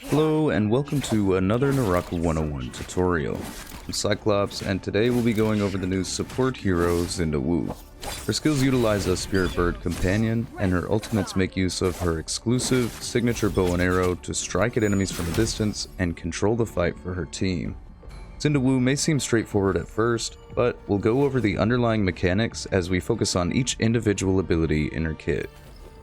Hello and welcome to another NARAKA 101 tutorial. I'm Cyclops and today we'll be going over the new support hero Zenda Wu. Her skills utilize a spirit bird companion and her ultimates make use of her exclusive signature bow and arrow to strike at enemies from a distance and control the fight for her team. Zenda Wu may seem straightforward at first, but we'll go over the underlying mechanics as we focus on each individual ability in her kit.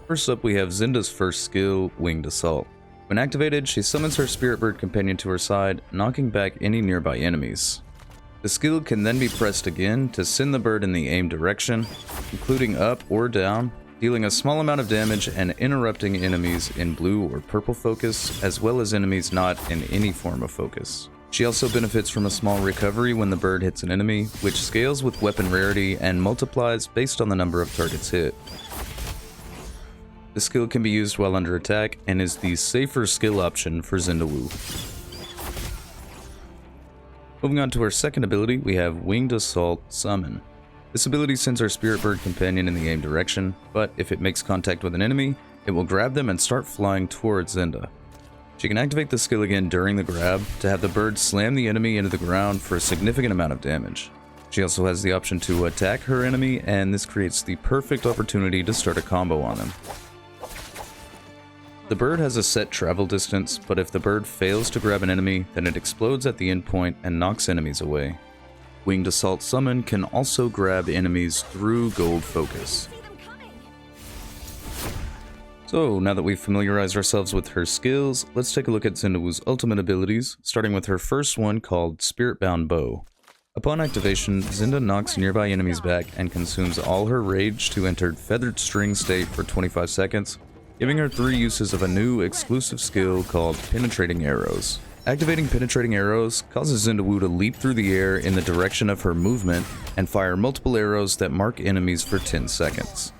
First up we have Zenda's first skill, Winged Assault. When activated, she summons her spirit bird companion to her side, knocking back any nearby enemies. The skill can then be pressed again to send the bird in the aimed direction, including up or down, dealing a small amount of damage and interrupting enemies in blue or purple focus, as well as enemies not in any form of focus. She also benefits from a small recovery when the bird hits an enemy, which scales with weapon rarity and multiplies based on the number of targets hit. The skill can be used while under attack and is the safer skill option for Zenda Wu. Moving on to her second ability, we have Winged Assault Summon. This ability sends our spirit bird companion in the aimed direction, but if it makes contact with an enemy, it will grab them and start flying towards Zenda. She can activate the skill again during the grab to have the bird slam the enemy into the ground for a significant amount of damage. She also has the option to attack her enemy, and this creates the perfect opportunity to start a combo on them. The bird has a set travel distance, but if the bird fails to grab an enemy, then it explodes at the endpoint and knocks enemies away. Winged Assault Summon can also grab enemies through gold focus. So now that we've familiarized ourselves with her skills, let's take a look at Zenda Wu's ultimate abilities, starting with her first one called Spiritbound Bow. Upon activation, Zenda knocks nearby enemies back and consumes all her rage to enter Feathered String state for 25 seconds, giving her 3 uses of a new exclusive skill called Penetrating Arrows. Activating Penetrating Arrows causes Zenda Wu to leap through the air in the direction of her movement and fire multiple arrows that mark enemies for 10 seconds.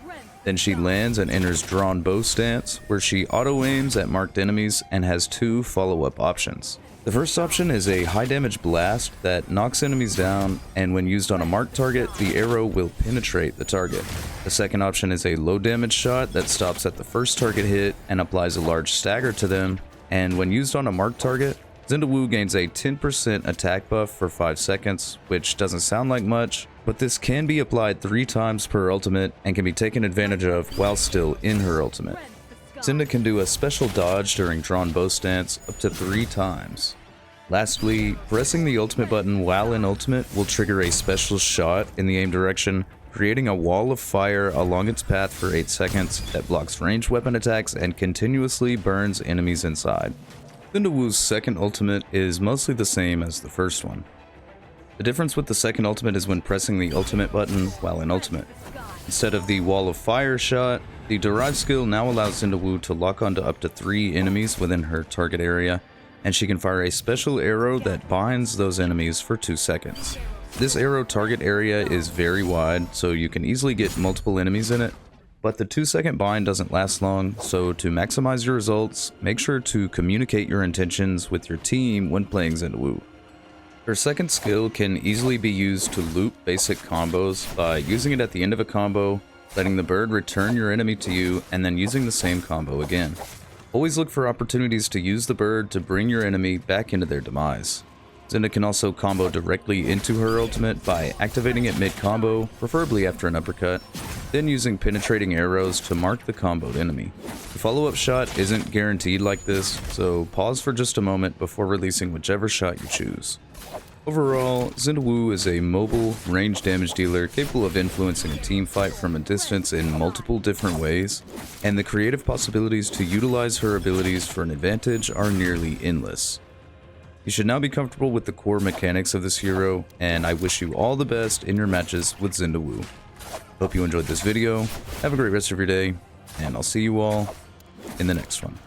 Then she lands and enters Drawn Bow stance, where she auto-aims at marked enemies and has 2 follow-up options. The first option is a high damage blast that knocks enemies down, and when used on a marked target, the arrow will penetrate the target. The second option is a low damage shot that stops at the first target hit and applies a large stagger to them, and when used on a marked target, Zenda Wu gains a 10% attack buff for 5 seconds, which doesn't sound like much, but this can be applied 3 times per ultimate and can be taken advantage of while still in her ultimate. Zenda can do a special dodge during Drawn Bow stance up to 3 times. Lastly, pressing the ultimate button while in ultimate will trigger a special shot in the aim direction, creating a wall of fire along its path for 8 seconds that blocks ranged weapon attacks and continuously burns enemies inside. Zenda Wu's second ultimate is mostly the same as the first one. The difference with the second ultimate is when pressing the ultimate button while in ultimate. Instead of the wall of fire shot, the derived skill now allows Zenda Wu to lock onto up to 3 enemies within her target area, and she can fire a special arrow that binds those enemies for 2 seconds. This arrow target area is very wide, so you can easily get multiple enemies in it, but the 2-second bind doesn't last long, so to maximize your results, make sure to communicate your intentions with your team when playing Zenda Wu. Her second skill can easily be used to loop basic combos by using it at the end of a combo, letting the bird return your enemy to you, and then using the same combo again. Always look for opportunities to use the bird to bring your enemy back into their demise. Zenda can also combo directly into her ultimate by activating it mid-combo, preferably after an uppercut, then using penetrating arrows to mark the comboed enemy. The follow-up shot isn't guaranteed like this, so pause for just a moment before releasing whichever shot you choose. Overall, Zenda Wu is a mobile, range damage dealer capable of influencing a team fight from a distance in multiple different ways, and the creative possibilities to utilize her abilities for an advantage are nearly endless. You should now be comfortable with the core mechanics of this hero, and I wish you all the best in your matches with Zenda Wu. Hope you enjoyed this video, have a great rest of your day, and I'll see you all in the next one.